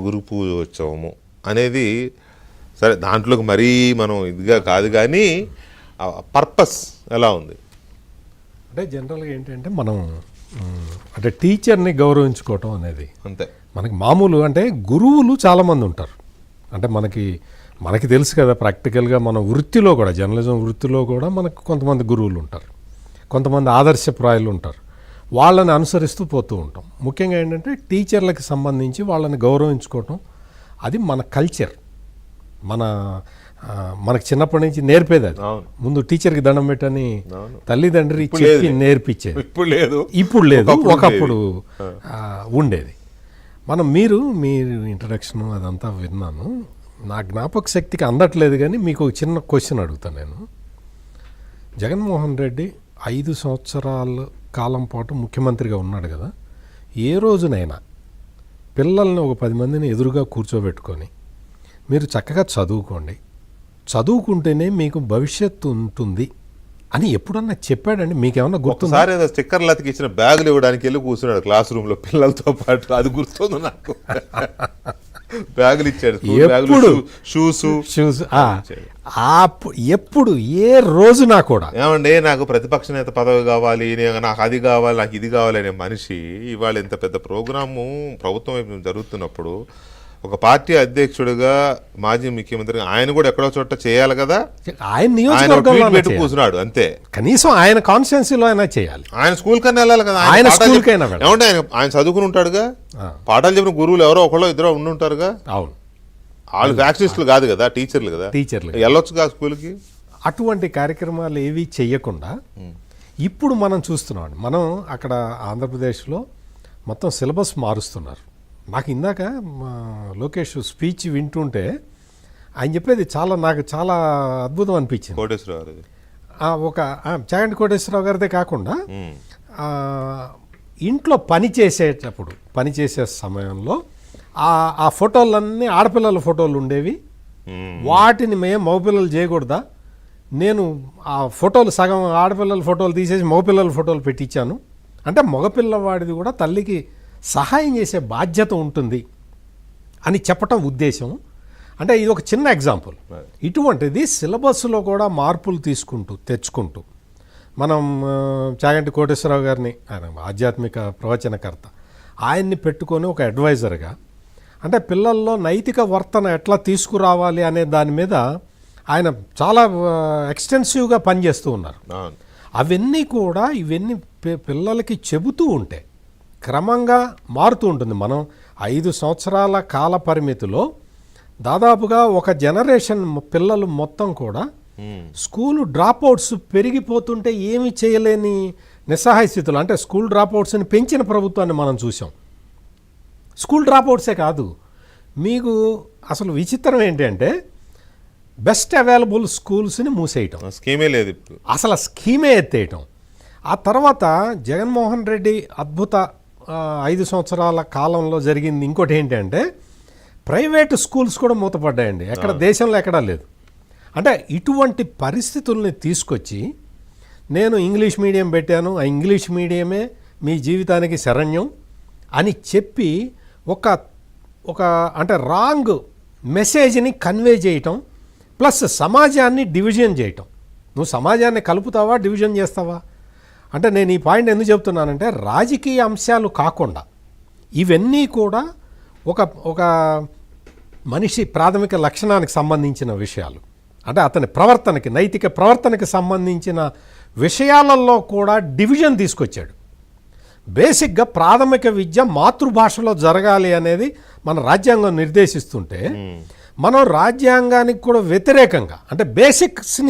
గురు పూజోత్సవము అనేది సరే దాంట్లోకి మరీ మనం ఇదిగా కాదు కానీ పర్పస్ ఎలా ఉంది అంటే జనరల్గా ఏంటంటే మనం అంటే టీచర్ని గౌరవించుకోవటం అనేది అంతే. మనకి మామూలు అంటే గురువులు చాలామంది ఉంటారు. అంటే మనకి తెలుసు కదా, ప్రాక్టికల్గా మన వృత్తిలో కూడా, జర్నలిజం వృత్తిలో కూడా మనకు కొంతమంది గురువులు ఉంటారు, కొంతమంది ఆదర్శప్రాయులు ఉంటారు. వాళ్ళని అనుసరిస్తూ పోతూ ఉంటాం. ముఖ్యంగా ఏంటంటే టీచర్లకు సంబంధించి వాళ్ళని గౌరవించుకోవటం అది మన కల్చర్. మనకు చిన్నప్పటి నుంచి నేర్పేది అది. ముందు టీచర్కి దండం పెట్టని తల్లిదండ్రి చెప్పి నేర్పించేది. ఇప్పుడు లేదు, ఒకప్పుడు ఉండేది. మీరు ఇంట్రడక్షన్ అదంతా విన్నాను. నా జ్ఞాపక శక్తికి అందట్లేదు కానీ మీకు ఒక చిన్న క్వశ్చన్ అడుగుతాను నేను. జగన్మోహన్ రెడ్డి 5 సంవత్సరాల కాలం పాటు ముఖ్యమంత్రిగా ఉన్నాడు కదా, ఏ రోజునైనా పిల్లల్ని ఒక 10 మందిని ఎదురుగా కూర్చోబెట్టుకొని మీరు చక్కగా చదువుకుంటేనే మీకు భవిష్యత్తు ఉంటుంది అని ఎప్పుడన్నా చెప్పాడండి? మీకేమన్నా గుర్తుంది? సార్ ఏదో స్టిక్కర్లకి ఇచ్చిన బ్యాగులు ఇవ్వడానికి వెళ్ళి కూర్చున్నాడు క్లాస్ రూమ్లో పిల్లలతో పాటు, అది గుర్తుంది నాకు. బ్యాగులు ఇచ్చాడు, షూస్. ఎప్పుడు ఏ రోజునా కూడా ఏమండి నాకు ప్రతిపక్ష నేత పదవి కావాలి, నాకు అది కావాలి, నాకు ఇది కావాలి అనే మనిషి ఇవాళ ఇంత పెద్ద ప్రోగ్రాము ప్రభుత్వం వైపు జరుగుతున్నప్పుడు ఒక పార్టీ అధ్యక్షుడిగా మాజీ ముఖ్యమంత్రిగా ఆయన కూడా ఎక్కడో చోట చేయాలి కదా. ఆయన కూర్చున్నాడు అంతే. కనీసం ఆయన కాన్స్టిట్యున్సీలో అయినా చేయాలి. ఆయన స్కూల్ కన్నా వెళ్ళాలి కదా. ఏమంటే ఆయన చదువుకుని ఉంటాడుగా, పాఠాలు చెప్పిన గురువులు ఎవరో ఒకళ్ళో ఇద్దరు ఉండుంటారుగా. అవును, వాళ్ళు వ్యాక్సినిస్టులు కాదు కదా, టీచర్లు కదా. వెళ్ళొచ్చుగా స్కూల్కి. అటువంటి కార్యక్రమాలు ఏవి చెయ్యకుండా ఇప్పుడు మనం చూస్తున్నాం. మనం అక్కడ ఆంధ్రప్రదేశ్లో మొత్తం సిలబస్ మారుస్తున్నారు. నాకు ఇందాక లోకేష్ స్పీచ్ వింటుంటే ఆయన చెప్పేది నాకు చాలా అద్భుతం అనిపించింది. ఒక చాగంటి కోటేశ్వరరావు గారిదే కాకుండా ఇంట్లో పనిచేసే సమయంలో ఆ ఫోటోలన్నీ ఆడపిల్లల ఫోటోలు ఉండేవి. వాటిని మేము మగపిల్లలు చేయకూడదా? నేను ఆ ఫోటోలు సగం ఆడపిల్లల ఫోటోలు తీసేసి మగపిల్లల ఫోటోలు పెట్టించాను. అంటే మగపిల్లవాడిది కూడా తల్లికి సహాయం చేసే బాధ్యత ఉంటుంది అని చెప్పటం ఉద్దేశం. అంటే ఇది ఒక చిన్న ఎగ్జాంపుల్. ఇటువంటిది సిలబస్లో కూడా మార్పులు తెచ్చుకుంటూ మనం చాగంటి కోటేశ్వరరావు గారిని, ఆయన ఆధ్యాత్మిక ప్రవచనకర్త, ఆయన్ని పెట్టుకొని ఒక అడ్వైజర్గా, అంటే పిల్లల్లో నైతిక వర్తన ఎట్లా తీసుకురావాలి అనే దాని మీద ఆయన చాలా ఎక్స్టెన్సివ్గా పనిచేస్తూ ఉన్నారు. ఇవన్నీ పిల్లలకి చెబుతూ ఉంటే క్రమంగా మారుతూ ఉంటుంది. మనం 5 సంవత్సరాల కాల పరిమితిలో దాదాపుగా ఒక జనరేషన్ పిల్లలు మొత్తం కూడా స్కూలు డ్రాప్అవుట్స్ పెరిగిపోతుంటే ఏమి చేయలేని నిస్సహాయ స్థితులు. అంటే స్కూల్ డ్రాప్అవుట్స్ని పెంచిన ప్రభుత్వాన్ని మనం చూసాం. స్కూల్ డ్రాప్అవుట్సే కాదు, మీకు అసలు విచిత్రం ఏంటంటే బెస్ట్ అవైలబుల్ స్కూల్స్ని మూసేయటం, స్కీమే లేదు, అసలు స్కీమే ఎత్తేయటం. ఆ తర్వాత జగన్మోహన్ రెడ్డి అద్భుత 5 సంవత్సరాల కాలంలో జరిగింది ఇంకోటి ఏంటంటే ప్రైవేటు స్కూల్స్ కూడా మూతపడ్డాయండి. దేశంలో ఎక్కడా లేదు. అంటే ఇటువంటి పరిస్థితుల్ని తీసుకొచ్చి నేను ఇంగ్లీష్ మీడియం పెట్టాను, ఆ ఇంగ్లీష్ మీడియమే మీ జీవితానికి శరణ్యం అని చెప్పి ఒక అంటే రాంగ్ మెసేజ్ని కన్వే చేయటం, ప్లస్ సమాజాన్ని డివిజన్ చేయటం. నువ్వు సమాజాన్ని కలుపుతావా, డివిజన్ చేస్తావా? అంటే నేను ఈ పాయింట్ ఎందుకు చెప్తున్నానంటే రాజకీయ అంశాలు కాకుండా ఇవన్నీ కూడా ఒక మనిషి ప్రాథమిక లక్షణానికి సంబంధించిన విషయాలు. అంటే అతని ప్రవర్తనకి, నైతిక ప్రవర్తనకి సంబంధించిన విషయాలలో కూడా డివిజన్ తీసుకొచ్చాడు. బేసిక్గా ప్రాథమిక విద్య మాతృభాషలో జరగాలి అనేది మన రాజ్యాంగం నిర్దేశిస్తుంటే మనం రాజ్యాంగానికి కూడా వ్యతిరేకంగా అంటే బేసిక్స్ని